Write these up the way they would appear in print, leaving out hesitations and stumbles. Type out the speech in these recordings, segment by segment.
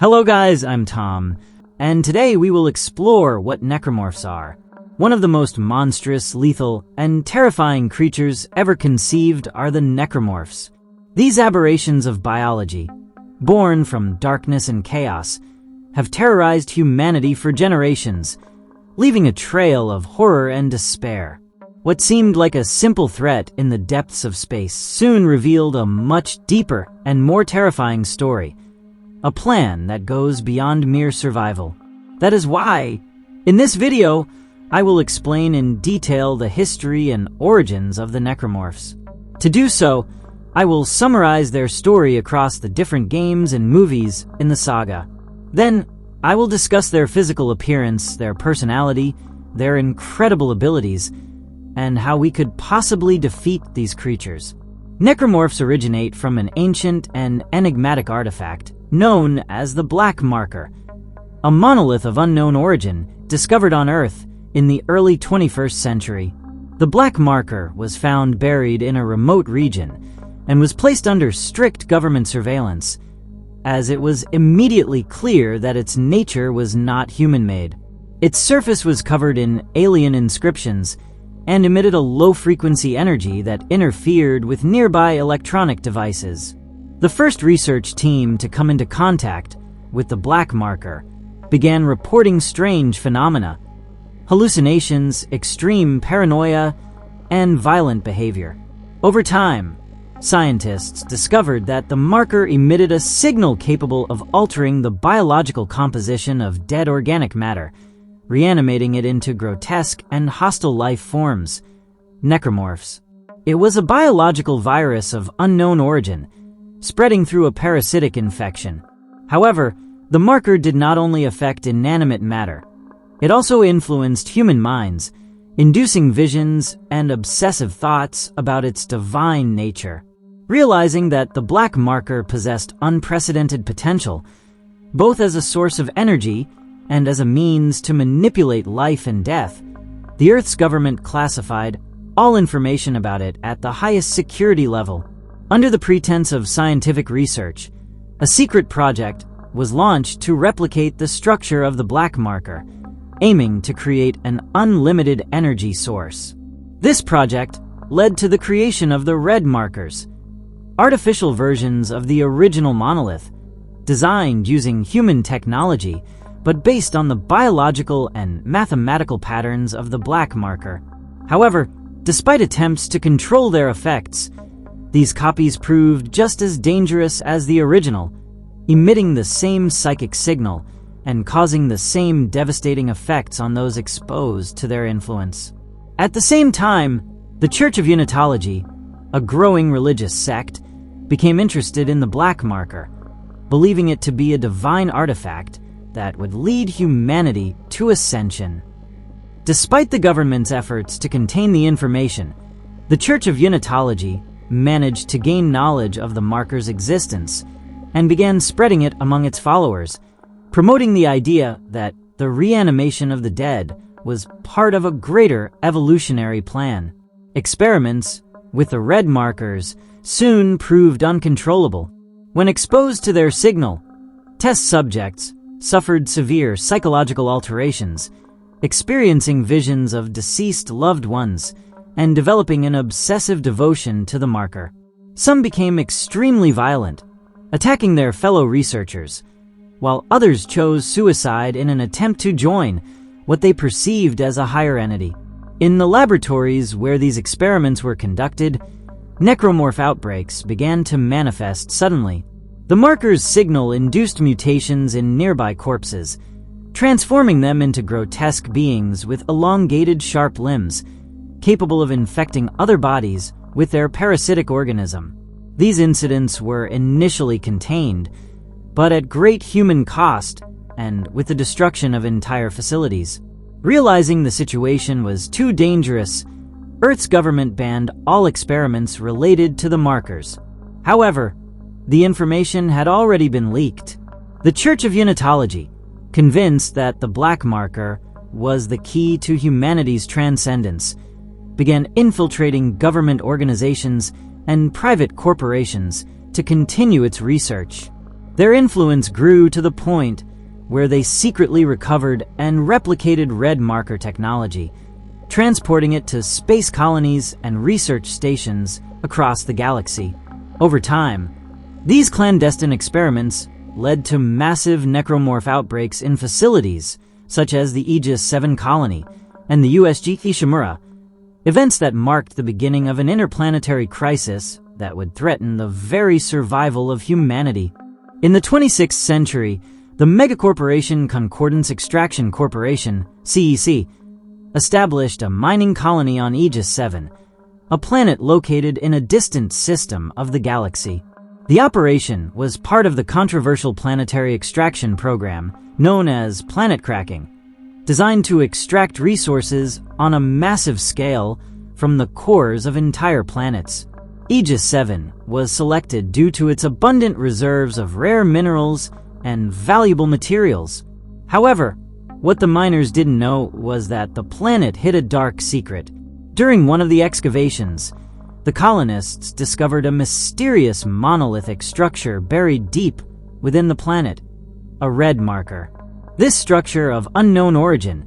Hello guys, I'm Tom, and today we will explore what necromorphs are. One of the most monstrous, lethal, and terrifying creatures ever conceived are the necromorphs. These aberrations of biology, born from darkness and chaos, have terrorized humanity for generations, leaving a trail of horror and despair. What seemed like a simple threat in the depths of space soon revealed a much deeper and more terrifying story. A plan that goes beyond mere survival. That is why, in this video, I will explain in detail the history and origins of the necromorphs. To do so, I will summarize their story across the different games and movies in the saga. Then, I will discuss their physical appearance, their personality, their incredible abilities, and how we could possibly defeat these creatures. Necromorphs originate from an ancient and enigmatic artifact known as the Black Marker, a monolith of unknown origin discovered on Earth in the early 21st century. The Black Marker was found buried in a remote region and was placed under strict government surveillance, as it was immediately clear that its nature was not human-made. Its surface was covered in alien inscriptions and emitted a low-frequency energy that interfered with nearby electronic devices. The first research team to come into contact with the Black Marker began reporting strange phenomena, hallucinations, extreme paranoia, and violent behavior. Over time, scientists discovered that the marker emitted a signal capable of altering the biological composition of dead organic matter, reanimating it into grotesque and hostile life forms, necromorphs. It was a biological virus of unknown origin, spreading through a parasitic infection. However, the marker did not only affect inanimate matter, it also influenced human minds, inducing visions and obsessive thoughts about its divine nature. Realizing that the Black Marker possessed unprecedented potential, both as a source of energy and as a means to manipulate life and death, the Earth's government classified all information about it at the highest security level. Under the pretense of scientific research, a secret project was launched to replicate the structure of the Black Marker, aiming to create an unlimited energy source. This project led to the creation of the Red Markers, artificial versions of the original monolith, designed using human technology but based on the biological and mathematical patterns of the Black Marker. However, despite attempts to control their effects, these copies proved just as dangerous as the original, emitting the same psychic signal and causing the same devastating effects on those exposed to their influence. At the same time, the Church of Unitology, a growing religious sect, became interested in the Black Marker, believing it to be a divine artifact that would lead humanity to ascension. Despite the government's efforts to contain the information, the Church of Unitology managed to gain knowledge of the marker's existence and began spreading it among its followers, promoting the idea that the reanimation of the dead was part of a greater evolutionary plan. Experiments with the Red Markers soon proved uncontrollable. When exposed to their signal, test subjects suffered severe psychological alterations, experiencing visions of deceased loved ones and developing an obsessive devotion to the marker. Some became extremely violent, attacking their fellow researchers, while others chose suicide in an attempt to join what they perceived as a higher entity. In the laboratories where these experiments were conducted, necromorph outbreaks began to manifest suddenly. The marker's signal induced mutations in nearby corpses, transforming them into grotesque beings with elongated, sharp limbs, capable of infecting other bodies with their parasitic organism. These incidents were initially contained, but at great human cost and with the destruction of entire facilities. Realizing the situation was too dangerous, Earth's government banned all experiments related to the markers. However, the information had already been leaked. The Church of Unitology, convinced that the Black Marker was the key to humanity's transcendence, began infiltrating government organizations and private corporations to continue its research. Their influence grew to the point where they secretly recovered and replicated red marker technology, transporting it to space colonies and research stations across the galaxy. Over time, these clandestine experiments led to massive necromorph outbreaks in facilities such as the Aegis VII colony and the USG Ishimura, events that marked the beginning of an interplanetary crisis that would threaten the very survival of humanity. In the 26th century, the megacorporation Concordance Extraction Corporation, CEC, established a mining colony on Aegis VII, a planet located in a distant system of the galaxy. The operation was part of the controversial planetary extraction program known as planet cracking, designed to extract resources on a massive scale from the cores of entire planets. Aegis VII was selected due to its abundant reserves of rare minerals and valuable materials. However, what the miners didn't know was that the planet hid a dark secret. During one of the excavations, the colonists discovered a mysterious monolithic structure buried deep within the planet, a red marker. This structure of unknown origin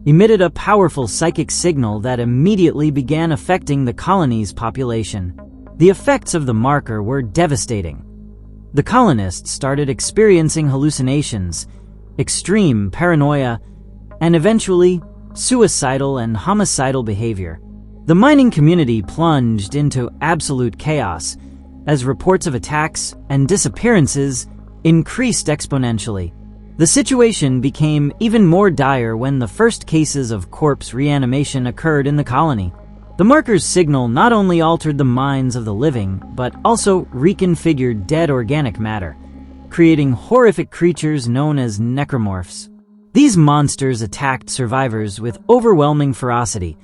emitted a powerful psychic signal that immediately began affecting the colony's population. The effects of the marker were devastating. The colonists started experiencing hallucinations, extreme paranoia, and eventually suicidal and homicidal behavior. The mining community plunged into absolute chaos as reports of attacks and disappearances increased exponentially. The situation became even more dire when the first cases of corpse reanimation occurred in the colony. The marker's signal not only altered the minds of the living, but also reconfigured dead organic matter, creating horrific creatures known as necromorphs. These monsters attacked survivors with overwhelming ferocity,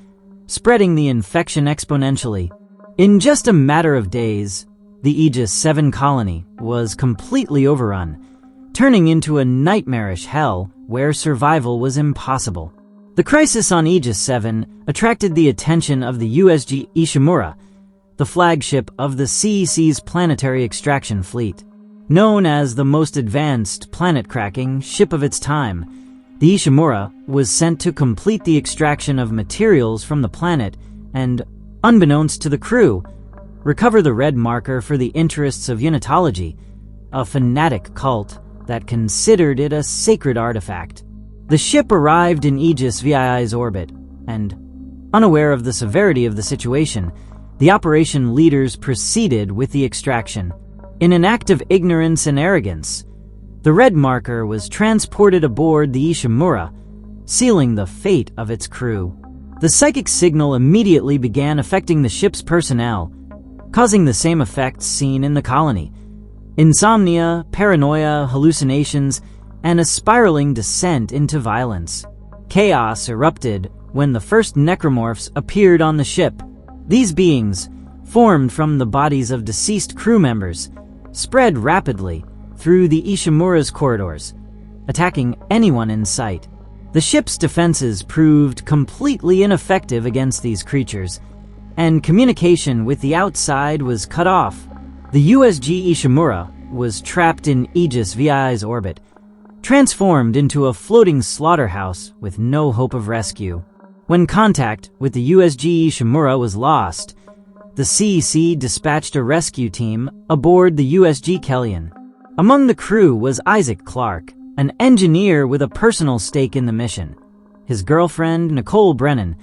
spreading the infection exponentially. In just a matter of days, the Aegis VII colony was completely overrun, turning into a nightmarish hell where survival was impossible. The crisis on Aegis VII attracted the attention of the USG Ishimura, the flagship of the CEC's planetary extraction fleet. Known as the most advanced planet-cracking ship of its time, the Ishimura was sent to complete the extraction of materials from the planet and, unbeknownst to the crew, recover the red marker for the interests of Unitology, a fanatic cult that considered it a sacred artifact. The ship arrived in Aegis VII's orbit, and, unaware of the severity of the situation, the operation leaders proceeded with the extraction. In an act of ignorance and arrogance, the red marker was transported aboard the Ishimura, sealing the fate of its crew. The psychic signal immediately began affecting the ship's personnel, causing the same effects seen in the colony: insomnia, paranoia, hallucinations, and a spiraling descent into violence. Chaos erupted when the first necromorphs appeared on the ship. These beings, formed from the bodies of deceased crew members, spread rapidly through the Ishimura's corridors, attacking anyone in sight. The ship's defenses proved completely ineffective against these creatures, and communication with the outside was cut off. The USG Ishimura was trapped in Aegis VI's orbit, transformed into a floating slaughterhouse with no hope of rescue. When contact with the USG Ishimura was lost, the CEC dispatched a rescue team aboard the USG Kellyan. Among the crew was Isaac Clarke, an engineer with a personal stake in the mission. His girlfriend, Nicole Brennan,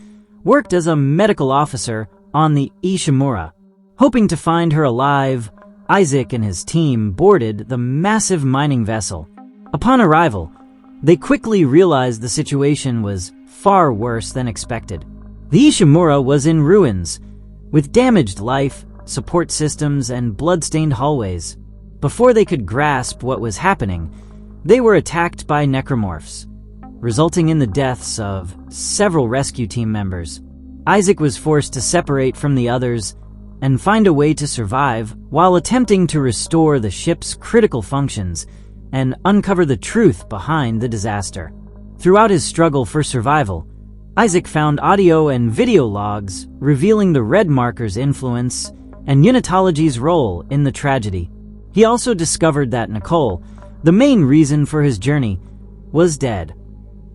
worked as a medical officer on the Ishimura. Hoping to find her alive, Isaac and his team boarded the massive mining vessel. Upon arrival, they quickly realized the situation was far worse than expected. The Ishimura was in ruins, with damaged life, support systems, and blood-stained hallways. Before they could grasp what was happening, they were attacked by necromorphs, resulting in the deaths of several rescue team members. Isaac was forced to separate from the others and find a way to survive while attempting to restore the ship's critical functions and uncover the truth behind the disaster. Throughout his struggle for survival, Isaac found audio and video logs revealing the red marker's influence and Unitology's role in the tragedy. He also discovered that Nicole, the main reason for his journey, was dead,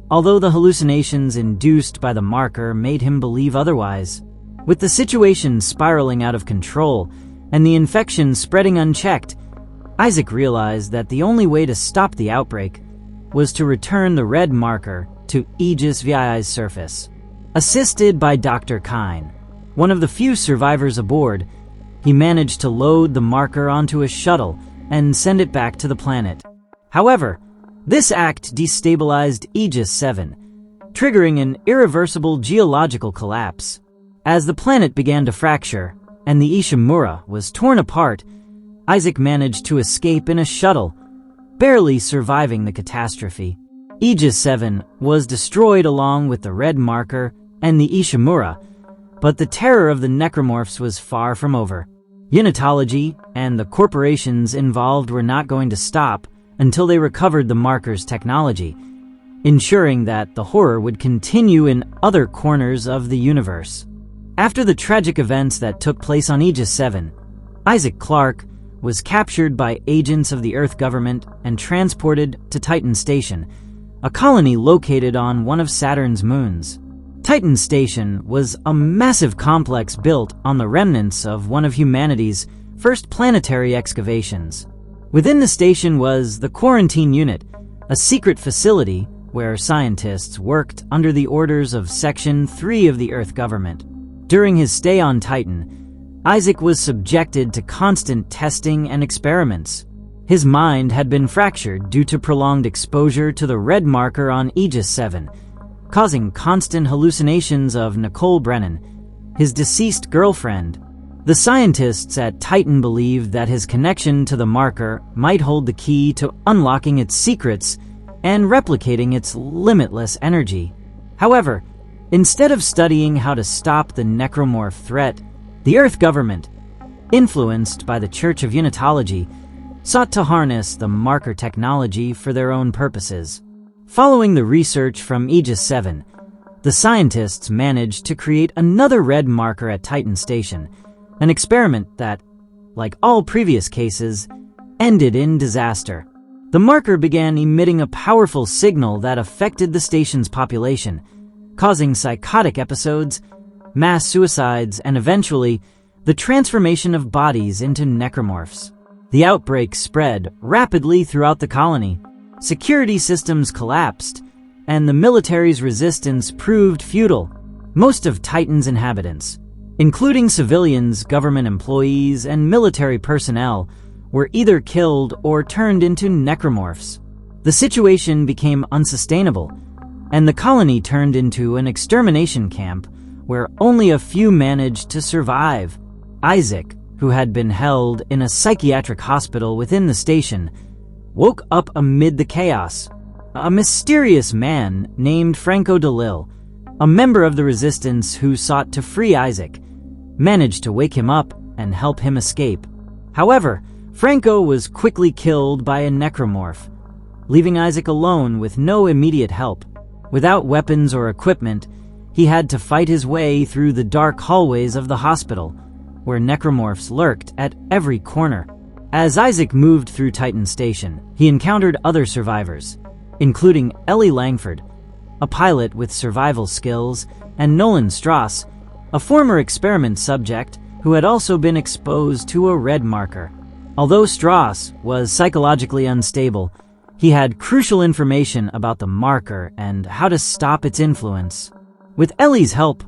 although the hallucinations induced by the marker made him believe otherwise. With the situation spiraling out of control and the infection spreading unchecked, Isaac realized that the only way to stop the outbreak was to return the red marker to Aegis VII's surface. Assisted by Dr. Kine, one of the few survivors aboard, he managed to load the marker onto a shuttle and send it back to the planet. However, this act destabilized Aegis VII, triggering an irreversible geological collapse. As the planet began to fracture and the Ishimura was torn apart, Isaac managed to escape in a shuttle, barely surviving the catastrophe. Aegis VII was destroyed along with the red marker and the Ishimura, but the terror of the Necromorphs was far from over. Unitology and the corporations involved were not going to stop until they recovered the marker's technology, ensuring that the horror would continue in other corners of the universe. After the tragic events that took place on Aegis VII, Isaac Clarke was captured by agents of the Earth government and transported to Titan Station, a colony located on one of Saturn's moons. Titan Station was a massive complex built on the remnants of one of humanity's first planetary excavations. Within the station was the Quarantine Unit, a secret facility where scientists worked under the orders of Section 3 of the Earth government. During his stay on Titan, Isaac was subjected to constant testing and experiments. His mind had been fractured due to prolonged exposure to the red marker on Aegis VII, causing constant hallucinations of Nicole Brennan, his deceased girlfriend. The scientists at Titan believed that his connection to the marker might hold the key to unlocking its secrets and replicating its limitless energy. However, instead of studying how to stop the Necromorph threat, the Earth government, influenced by the Church of Unitology, sought to harness the marker technology for their own purposes. Following the research from Aegis VII, the scientists managed to create another red marker at Titan Station, an experiment that, like all previous cases, ended in disaster. The marker began emitting a powerful signal that affected the station's population, causing psychotic episodes, mass suicides, and eventually, the transformation of bodies into necromorphs. The outbreak spread rapidly throughout the colony. Security systems collapsed, and the military's resistance proved futile. Most of Titan's inhabitants, including civilians, government employees, and military personnel, were either killed or turned into necromorphs. The situation became unsustainable, and the colony turned into an extermination camp where only a few managed to survive. Isaac, who had been held in a psychiatric hospital within the station, woke up amid the chaos. A mysterious man named Franco DeLille, a member of the resistance who sought to free Isaac, managed to wake him up and help him escape. However, Franco was quickly killed by a necromorph, leaving Isaac alone with no immediate help. Without weapons or equipment, he had to fight his way through the dark hallways of the hospital, where necromorphs lurked at every corner. As Isaac moved through Titan Station, he encountered other survivors, including Ellie Langford, a pilot with survival skills, and Nolan Strauss, a former experiment subject who had also been exposed to a red marker. Although Strauss was psychologically unstable, he had crucial information about the marker and how to stop its influence. With Ellie's help,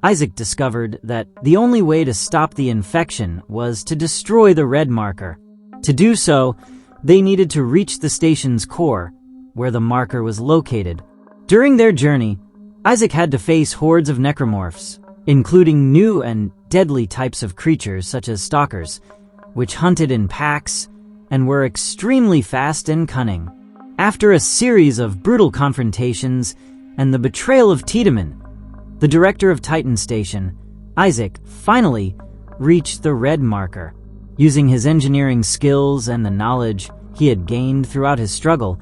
Isaac discovered that the only way to stop the infection was to destroy the red marker. To do so, they needed to reach the station's core, where the marker was located. During their journey, Isaac had to face hordes of necromorphs, including new and deadly types of creatures such as stalkers, which hunted in packs and were extremely fast and cunning. After a series of brutal confrontations and the betrayal of Tiedemann, the director of Titan Station, Isaac finally reached the red marker. Using his engineering skills and the knowledge he had gained throughout his struggle,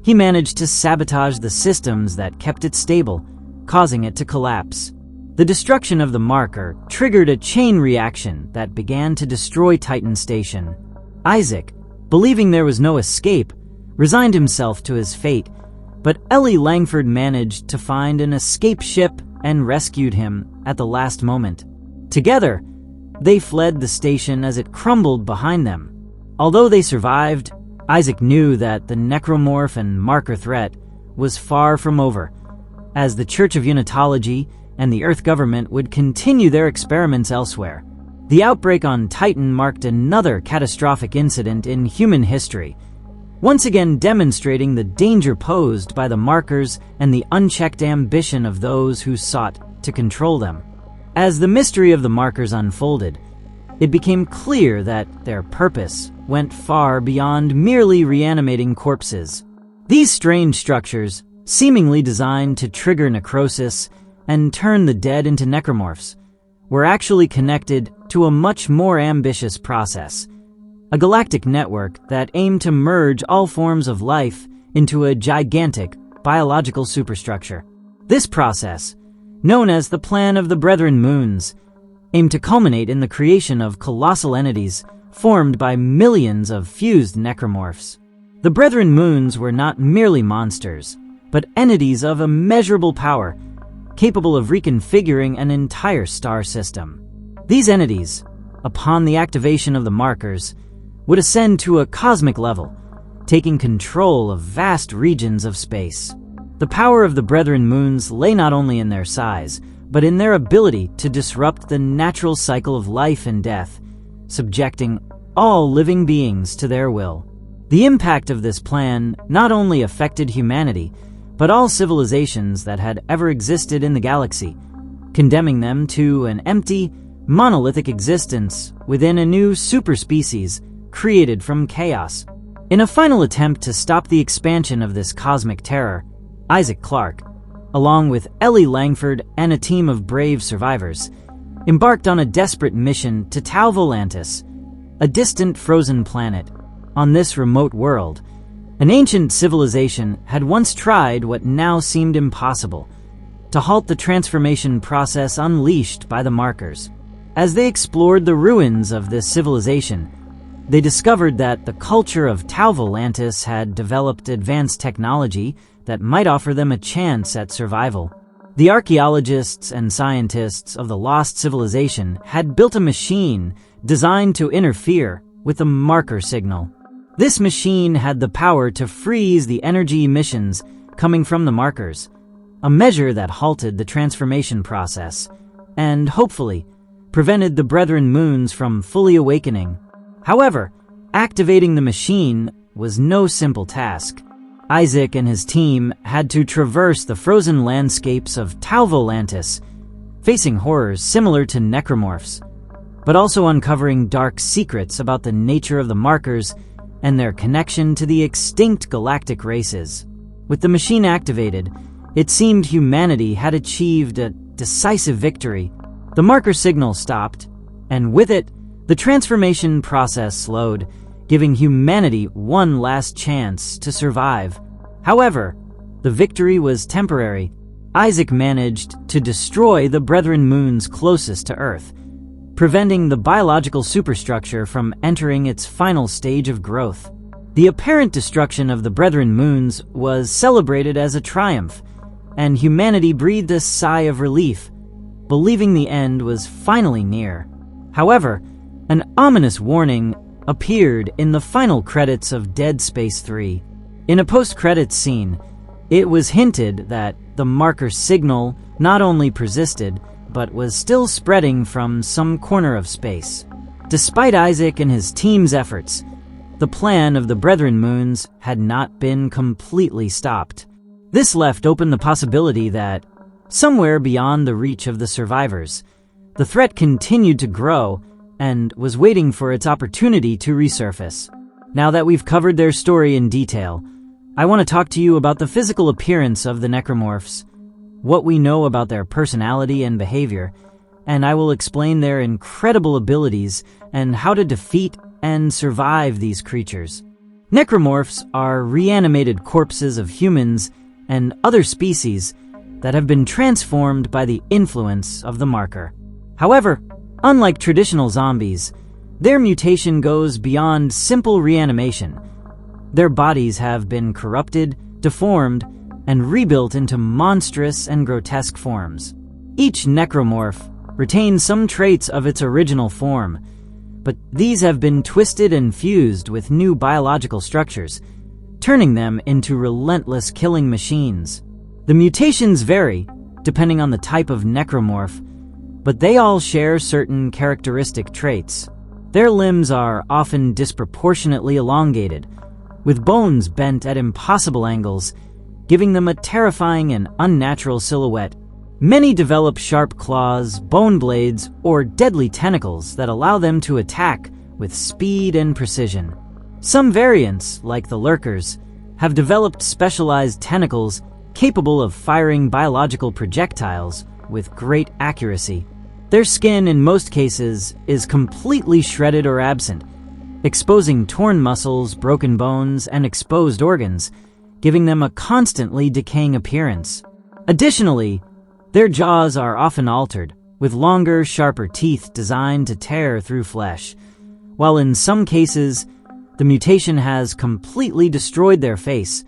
he managed to sabotage the systems that kept it stable, causing it to collapse. The destruction of the marker triggered a chain reaction that began to destroy Titan Station. Isaac, believing there was no escape, resigned himself to his fate, but Ellie Langford managed to find an escape ship and rescued him at the last moment. Together, they fled the station as it crumbled behind them. Although they survived, Isaac knew that the necromorph and marker threat was far from over, as the Church of Unitology and the Earth government would continue their experiments elsewhere. The outbreak on Titan marked another catastrophic incident in human history, once again demonstrating the danger posed by the markers and the unchecked ambition of those who sought to control them. As the mystery of the markers unfolded, it became clear that their purpose went far beyond merely reanimating corpses. These strange structures, seemingly designed to trigger necrosis and turn the dead into necromorphs, were actually connected to a much more ambitious process, a galactic network that aimed to merge all forms of life into a gigantic biological superstructure. This process, known as the Plan of the Brethren Moons, aimed to culminate in the creation of colossal entities formed by millions of fused necromorphs. The Brethren Moons were not merely monsters, but entities of immeasurable power, capable of reconfiguring an entire star system. These entities, upon the activation of the markers, would ascend to a cosmic level, taking control of vast regions of space. The power of the Brethren Moons lay not only in their size, but in their ability to disrupt the natural cycle of life and death, subjecting all living beings to their will. The impact of this plan not only affected humanity, but all civilizations that had ever existed in the galaxy, condemning them to an empty, monolithic existence within a new superspecies created from chaos. In a final attempt to stop the expansion of this cosmic terror, Isaac Clarke, along with Ellie Langford and a team of brave survivors, embarked on a desperate mission to Tau Volantis, a distant frozen planet. On this remote world, an ancient civilization had once tried what now seemed impossible: to halt the transformation process unleashed by the markers. As they explored the ruins of this civilization, they discovered that the culture of Tau Volantis had developed advanced technology that might offer them a chance at survival. The archaeologists and scientists of the lost civilization had built a machine designed to interfere with the marker signal. This machine had the power to freeze the energy emissions coming from the markers, a measure that halted the transformation process and, hopefully, prevented the Brethren Moons from fully awakening. However, activating the machine was no simple task. Isaac and his team had to traverse the frozen landscapes of Tau Volantis, facing horrors similar to necromorphs, but also uncovering dark secrets about the nature of the markers and their connection to the extinct galactic races. With the machine activated, it seemed humanity had achieved a decisive victory. The marker signal stopped, and with it, the transformation process slowed, giving humanity one last chance to survive. However, the victory was temporary. Isaac managed to destroy the Brethren Moons closest to Earth, preventing the biological superstructure from entering its final stage of growth. The apparent destruction of the Brethren Moons was celebrated as a triumph, and humanity breathed a sigh of relief, believing the end was finally near. However, an ominous warning appeared in the final credits of Dead Space 3. In a post-credits scene, it was hinted that the marker signal not only persisted, but was still spreading from some corner of space. Despite Isaac and his team's efforts, the plan of the Brethren Moons had not been completely stopped. This left open the possibility that, somewhere beyond the reach of the survivors, the threat continued to grow and was waiting for its opportunity to resurface. Now that we've covered their story in detail, I want to talk to you about the physical appearance of the necromorphs, what we know about their personality and behavior, and I will explain their incredible abilities and how to defeat and survive these creatures. Necromorphs are reanimated corpses of humans and other species that have been transformed by the influence of the marker. However, unlike traditional zombies, Their mutation goes beyond simple reanimation. Their bodies have been corrupted, deformed, and rebuilt into monstrous and grotesque forms. Each necromorph retains some traits of its original form, but these have been twisted and fused with new biological structures, turning them into relentless killing machines. The mutations vary, depending on the type of necromorph, but they all share certain characteristic traits. Their limbs are often disproportionately elongated, with bones bent at impossible angles, giving them a terrifying and unnatural silhouette. Many develop sharp claws, bone blades, or deadly tentacles that allow them to attack with speed and precision. Some variants, like the lurkers, have developed specialized tentacles capable of firing biological projectiles with great accuracy. Their skin, in most cases, is completely shredded or absent, exposing torn muscles, broken bones, and exposed organs, giving them a constantly decaying appearance. Additionally, their jaws are often altered, with longer, sharper teeth designed to tear through flesh, while in some cases, the mutation has completely destroyed their face,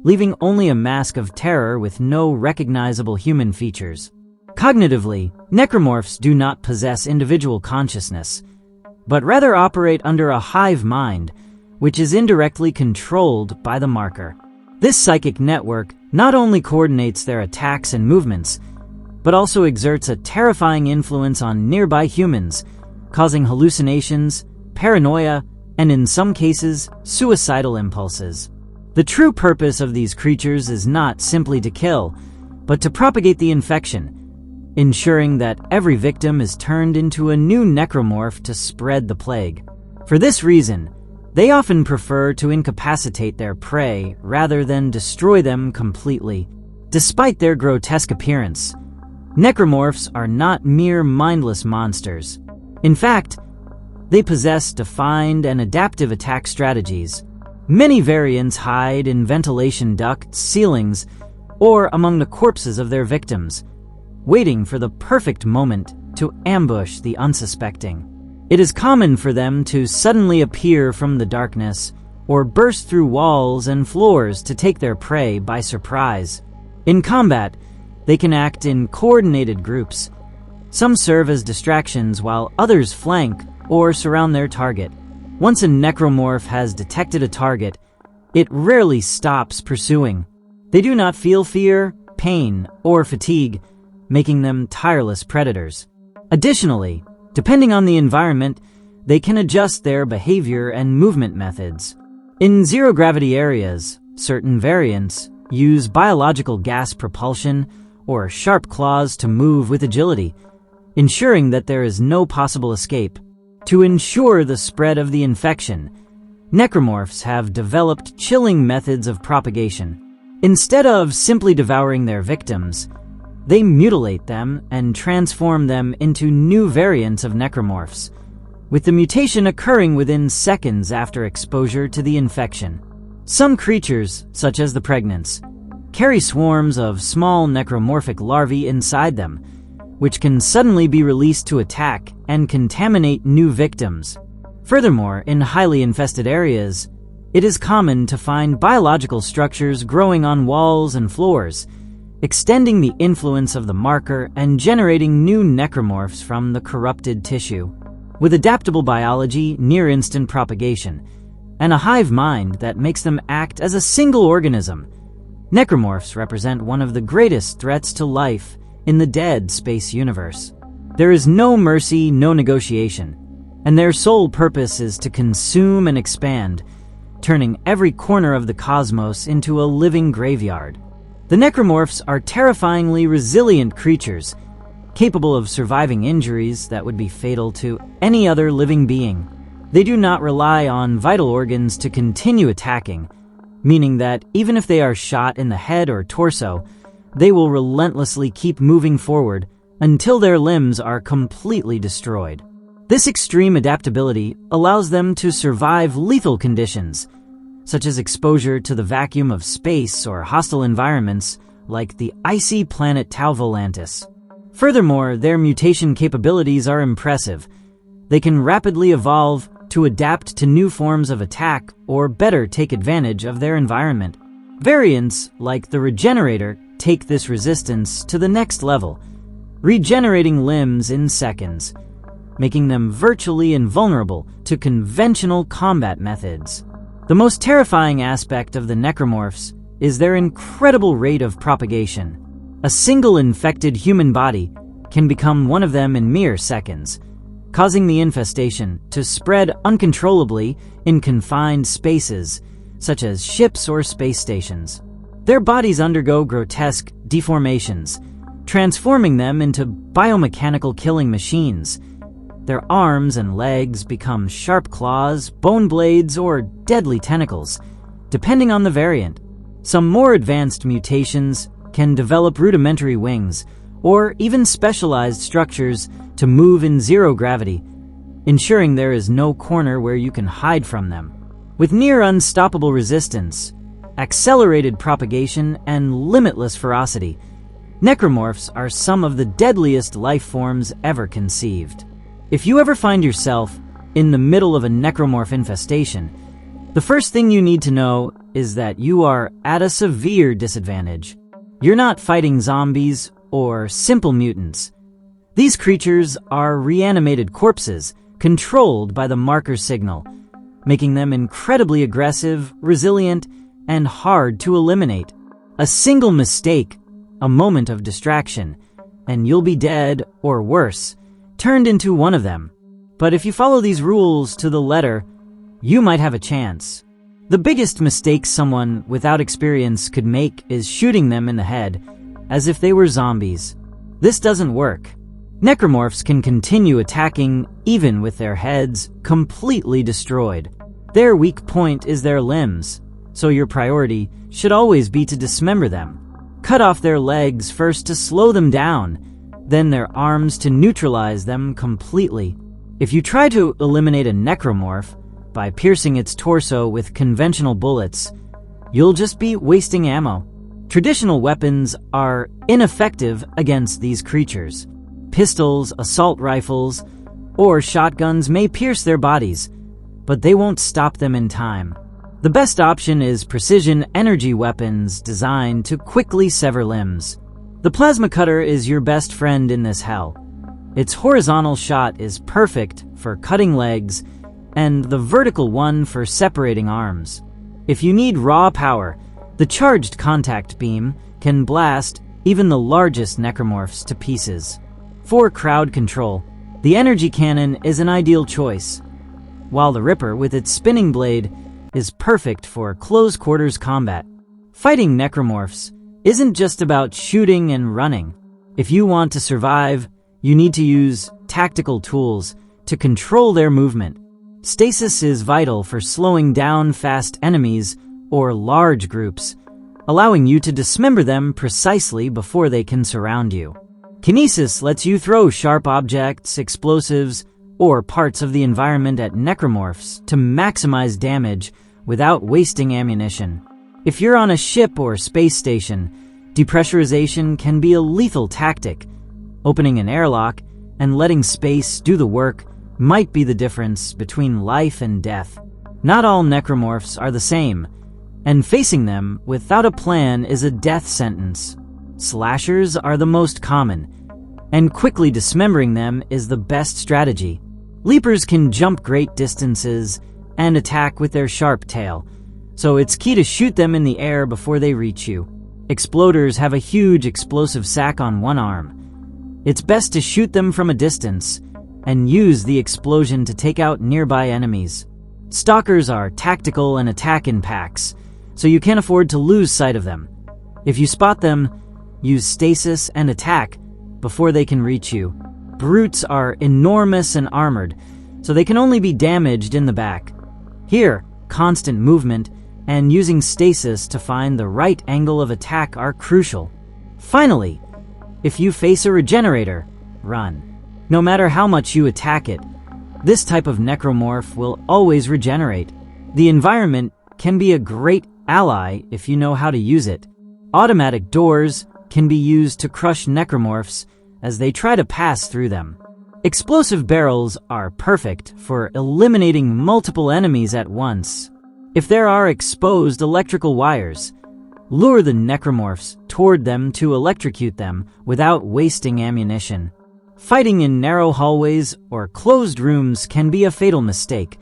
leaving only a mask of terror with no recognizable human features. Cognitively, necromorphs do not possess individual consciousness, but rather operate under a hive mind, which is indirectly controlled by the marker. This psychic network not only coordinates their attacks and movements, but also exerts a terrifying influence on nearby humans, causing hallucinations, paranoia, and in some cases, suicidal impulses. The true purpose of these creatures is not simply to kill, but to propagate the infection, ensuring that every victim is turned into a new necromorph to spread the plague. For this reason, they often prefer to incapacitate their prey rather than destroy them completely. Despite their grotesque appearance, necromorphs are not mere mindless monsters. In fact, they possess defined and adaptive attack strategies. Many variants hide in ventilation ducts, ceilings, or among the corpses of their victims, waiting for the perfect moment to ambush the unsuspecting. It is common for them to suddenly appear from the darkness or burst through walls and floors to take their prey by surprise. In combat, they can act in coordinated groups. Some serve as distractions while others flank or surround their target. Once a necromorph has detected a target, it rarely stops pursuing. They do not feel fear, pain, or fatigue, making them tireless predators. Additionally, depending on the environment, they can adjust their behavior and movement methods. In zero-gravity areas, certain variants use biological gas propulsion or sharp claws to move with agility, ensuring that there is no possible escape. To ensure the spread of the infection, necromorphs have developed chilling methods of propagation. Instead of simply devouring their victims, they mutilate them and transform them into new variants of necromorphs, with the mutation occurring within seconds after exposure to the infection. Some creatures, such as the pregnants, carry swarms of small necromorphic larvae inside them, which can suddenly be released to attack and contaminate new victims. Furthermore, in highly infested areas, it is common to find biological structures growing on walls and floors, extending the influence of the marker and generating new necromorphs from the corrupted tissue. With adaptable biology, near-instant propagation, and a hive mind that makes them act as a single organism, necromorphs represent one of the greatest threats to life in the dead space universe. There is no mercy, no negotiation, and their sole purpose is to consume and expand, turning every corner of the cosmos into a living graveyard. The necromorphs are terrifyingly resilient creatures, capable of surviving injuries that would be fatal to any other living being. They do not rely on vital organs to continue attacking, meaning that even if they are shot in the head or torso, they will relentlessly keep moving forward until their limbs are completely destroyed. This extreme adaptability allows them to survive lethal conditions, such as exposure to the vacuum of space or hostile environments like the icy planet Tau Volantis. Furthermore, their mutation capabilities are impressive, They can rapidly evolve to adapt to new forms of attack or better take advantage of their environment. Variants, like the regenerator, take this resistance to the next level, regenerating limbs in seconds, making them virtually invulnerable to conventional combat methods. The most terrifying aspect of the Necromorphs is their incredible rate of propagation. A single infected human body can become one of them in mere seconds, causing the infestation to spread uncontrollably in confined spaces, such as ships or space stations. Their bodies undergo grotesque deformations, transforming them into biomechanical killing machines. Their arms and legs become sharp claws, bone blades, or deadly tentacles, depending on the variant. Some more advanced mutations can develop rudimentary wings, or even specialized structures to move in zero gravity, ensuring there is no corner where you can hide from them. With near unstoppable resistance, accelerated propagation, and limitless ferocity, Necromorphs are some of the deadliest life forms ever conceived. If you ever find yourself in the middle of a Necromorph infestation, the first thing you need to know is that you are at a severe disadvantage. You're not fighting zombies or simple mutants. These creatures are reanimated corpses controlled by the marker signal, making them incredibly aggressive, resilient, and hard to eliminate. A single mistake, a moment of distraction, and you'll be dead, or worse, turned into one of them. But if you follow these rules to the letter, you might have a chance. The biggest mistake someone without experience could make is shooting them in the head, as if they were zombies. This doesn't work. Necromorphs can continue attacking even with their heads completely destroyed. Their weak point is their limbs, so your priority should always be to dismember them. Cut off their legs first to slow them down, then their arms to neutralize them completely. If you try to eliminate a necromorph by piercing its torso with conventional bullets, you'll just be wasting ammo. Traditional weapons are ineffective against these creatures. Pistols, assault rifles, or shotguns may pierce their bodies, but they won't stop them in time. The best option is precision energy weapons designed to quickly sever limbs. The plasma cutter is your best friend in this hell. Its horizontal shot is perfect for cutting legs, and the vertical one for separating arms. If you need raw power, the charged contact beam can blast even the largest necromorphs to pieces. For crowd control, the energy cannon is an ideal choice, while the Ripper with its spinning blade is perfect for close quarters combat. Fighting necromorphs isn't just about shooting and running. If you want to survive, you need to use tactical tools to control their movement. Stasis is vital for slowing down fast enemies or large groups, allowing you to dismember them precisely before they can surround you. Kinesis lets you throw sharp objects, explosives, or parts of the environment at necromorphs to maximize damage without wasting ammunition. If you're on a ship or space station, depressurization can be a lethal tactic. Opening an airlock and letting space do the work might be the difference between life and death. Not all necromorphs are the same, and facing them without a plan is a death sentence. Slashers are the most common, and quickly dismembering them is the best strategy. Leapers can jump great distances and attack with their sharp tail, so it's key to shoot them in the air before they reach you. Exploders have a huge explosive sack on one arm. It's best to shoot them from a distance and use the explosion to take out nearby enemies. Stalkers are tactical and attack in packs, so you can't afford to lose sight of them. If you spot them, use stasis and attack before they can reach you. Brutes are enormous and armored, so they can only be damaged in the back. Here, constant movement and using stasis to find the right angle of attack are crucial. Finally, if you face a regenerator, run. No matter how much you attack it, this type of necromorph will always regenerate. The environment can be a great ally if you know how to use it. Automatic doors can be used to crush necromorphs as they try to pass through them. Explosive barrels are perfect for eliminating multiple enemies at once. If there are exposed electrical wires, lure the necromorphs toward them to electrocute them without wasting ammunition. Fighting in narrow hallways or closed rooms can be a fatal mistake,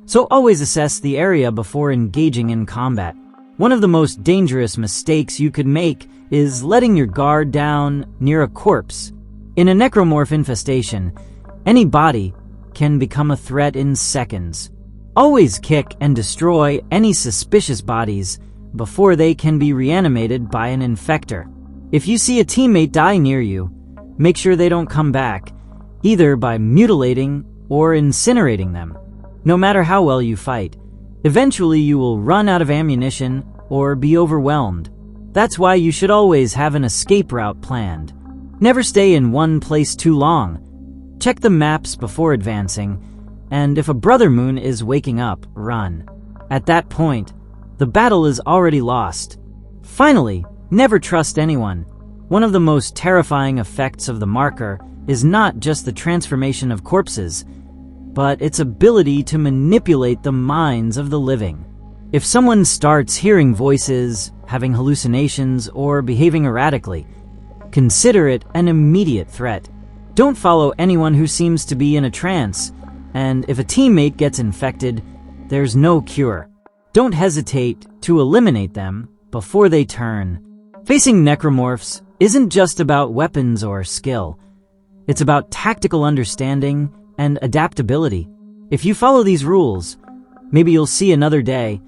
so always assess the area before engaging in combat. One of the most dangerous mistakes you could make is letting your guard down near a corpse. In a necromorph infestation, any body can become a threat in seconds. Always kick and destroy any suspicious bodies before they can be reanimated by an infector. If you see a teammate die near you, make sure they don't come back, either by mutilating or incinerating them. No matter how well you fight, eventually you will run out of ammunition or be overwhelmed. That's why you should always have an escape route planned. Never stay in one place too long. Check the maps before advancing, and if a brother moon is waking up, run. At that point, the battle is already lost. Finally, never trust anyone. One of the most terrifying effects of the marker is not just the transformation of corpses, but its ability to manipulate the minds of the living. If someone starts hearing voices, having hallucinations, or behaving erratically, consider it an immediate threat. Don't follow anyone who seems to be in a trance, and if a teammate gets infected, there's no cure. Don't hesitate to eliminate them before they turn. Facing necromorphs isn't just about weapons or skill. It's about tactical understanding and adaptability. If you follow these rules, maybe you'll see another day,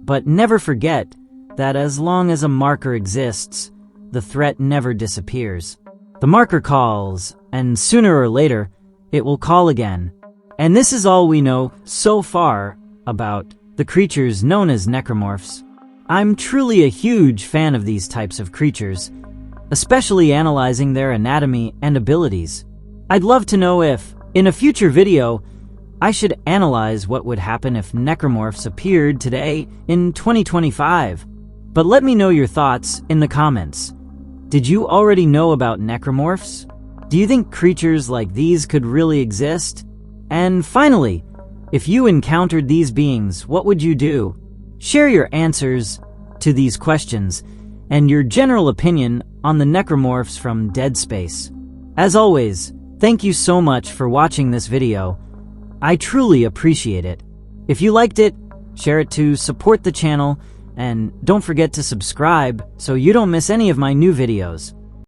but never forget that as long as a marker exists, the threat never disappears. The marker calls, and sooner or later, it will call again. And this is all we know so far about the creatures known as necromorphs. I'm truly a huge fan of these types of creatures, especially analyzing their anatomy and abilities. I'd love to know if, in a future video, I should analyze what would happen if necromorphs appeared today in 2025. But let me know your thoughts in the comments. Did you already know about necromorphs? Do you think creatures like these could really exist? And finally, if you encountered these beings, what would you do? Share your answers to these questions and your general opinion on the necromorphs from Dead Space. As always, thank you so much for watching this video. I truly appreciate it. If you liked it, share it to support the channel, and don't forget to subscribe so you don't miss any of my new videos.